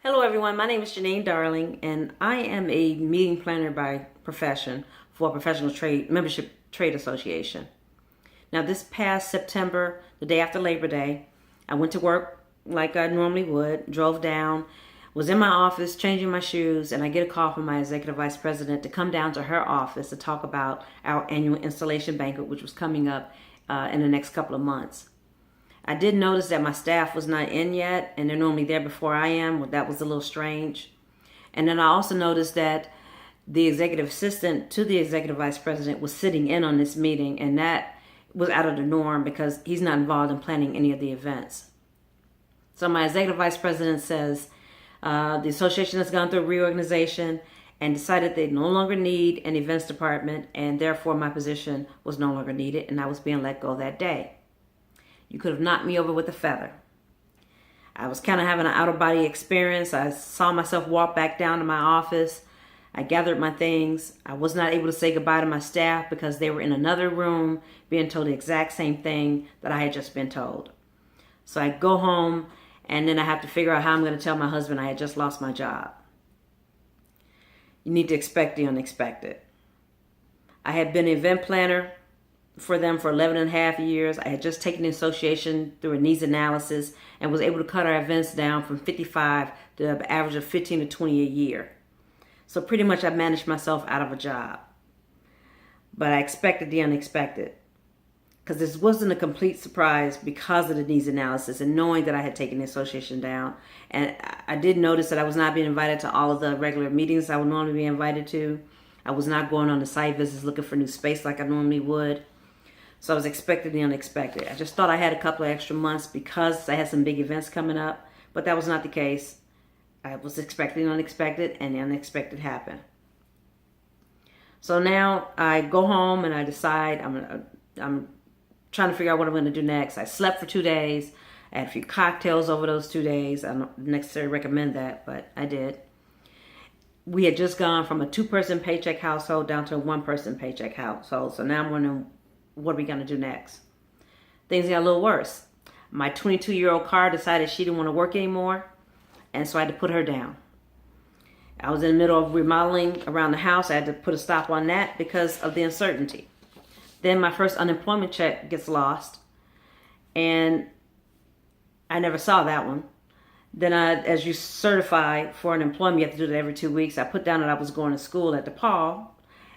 Hello everyone, my name is Janine Darling and I am a meeting planner by profession for a professional trade membership trade association. Now this past September, the day after Labor Day, I went to work like I normally would, drove down, was in my office changing my shoes, and I get a call from my executive vice president to come down to her office to talk about our annual installation banquet, which was coming up in the next couple of months. I did notice that my staff was not in yet, and they're normally there before I am. Well, that was a little strange. And then I also noticed that the executive assistant to the executive vice president was sitting in on this meeting, and that was out of the norm because he's not involved in planning any of the events. So my executive vice president says the association has gone through a reorganization and decided they no longer need an events department, and therefore my position was no longer needed, and I was being let go that day. You could have knocked me over with a feather. I was kind of having an out-of-body experience. I saw myself walk back down to my office. I gathered my things. I was not able to say goodbye to my staff because they were in another room being told the exact same thing that I had just been told. So I go home, and then I have to figure out how I'm going to tell my husband I had just lost my job. You need to expect the unexpected. I had been an event planner for them for 11 and a half years. I had just taken the association through a needs analysis and was able to cut our events down from 55 to an average of 15 to 20 a year. So pretty much I managed myself out of a job. But I expected the unexpected, because this wasn't a complete surprise because of the needs analysis and knowing that I had taken the association down. And I did notice that I was not being invited to all of the regular meetings I would normally be invited to. I was not going on the site visits looking for new space like I normally would. So I was expecting the unexpected. I just thought I had a couple of extra months because I had some big events coming up, but that was not the case. I was expecting the unexpected, and the unexpected happened. So now I go home and I decide I'm trying to figure out what I'm going to do next. I slept for 2 days. I had a few cocktails over those 2 days. I don't necessarily recommend that, but I did. We had just gone from a 2-person paycheck household down to a 1-person paycheck household. So now I'm wondering, what are we going to do next? Things got a little worse. My 22-year-old car decided she didn't want to work anymore, and so I had to put her down. I was in the middle of remodeling around the house. I had to put a stop on that because of the uncertainty. Then my first unemployment check gets lost, and I never saw that one. Then as you certify for unemployment, you have to do that every 2 weeks. I put down that I was going to school at DePaul,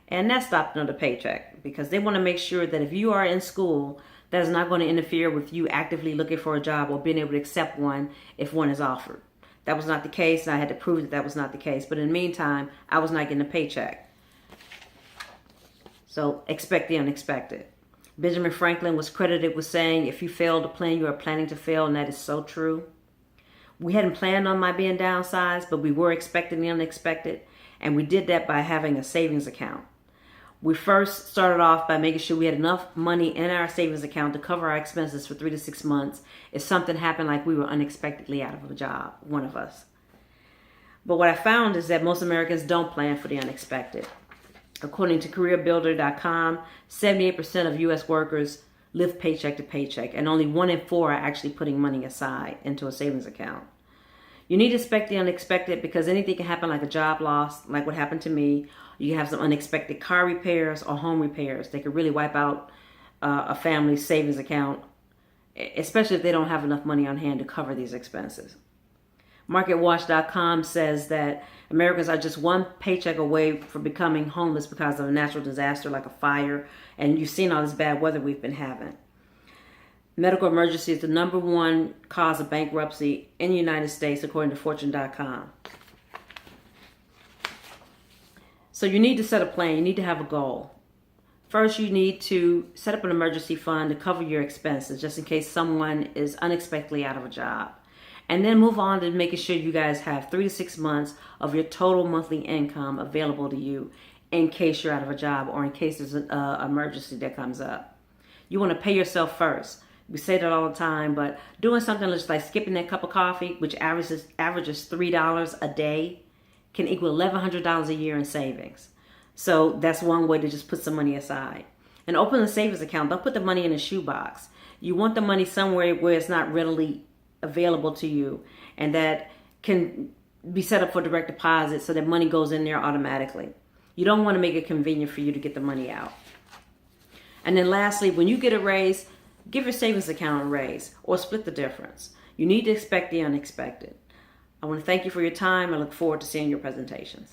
and that stopped another paycheck because they want to make sure that if you are in school, that is not going to interfere with you actively looking for a job or being able to accept one if one is offered. That was not the case, and I had to prove that that was not the case. But in the meantime, I was not getting a paycheck. So expect the unexpected. Benjamin Franklin was credited with saying, if you fail to plan, you are planning to fail, and that is so true. We hadn't planned on my being downsized, but we were expecting the unexpected, and we did that by having a savings account. We first started off by making sure we had enough money in our savings account to cover our expenses for 3 to 6 months if something happened, like we were unexpectedly out of a job, one of us. But what I found is that most Americans don't plan for the unexpected. According to CareerBuilder.com, 78% of U.S. workers live paycheck to paycheck, and only 1 in 4 are actually putting money aside into a savings account. You need to expect the unexpected because anything can happen, like a job loss, like what happened to me. You can have some unexpected car repairs or home repairs. They could really wipe out a family's savings account, especially if they don't have enough money on hand to cover these expenses. MarketWatch.com says that Americans are just one paycheck away from becoming homeless because of a natural disaster like a fire, and you've seen all this bad weather we've been having. Medical emergency is the #1 cause of bankruptcy in the United States, according to Fortune.com. So you need to set a plan. You need to have a goal. First, you need to set up an emergency fund to cover your expenses, just in case someone is unexpectedly out of a job. And then move on to making sure you guys have 3 to 6 months of your total monthly income available to you in case you're out of a job or in case there's an emergency that comes up. You want to pay yourself first. We say that all the time, but doing something just like skipping that cup of coffee, which averages $3 a day, can equal $1,100 a year in savings. So that's one way to just put some money aside. And open a savings account. Don't put the money in a shoebox. You want the money somewhere where it's not readily available to you, and that can be set up for direct deposit so that money goes in there automatically. You don't want to make it convenient for you to get the money out. And then lastly, when you get a raise, give your savings account a raise or split the difference. You need to expect the unexpected. I want to thank you for your time. I look forward to seeing your presentations.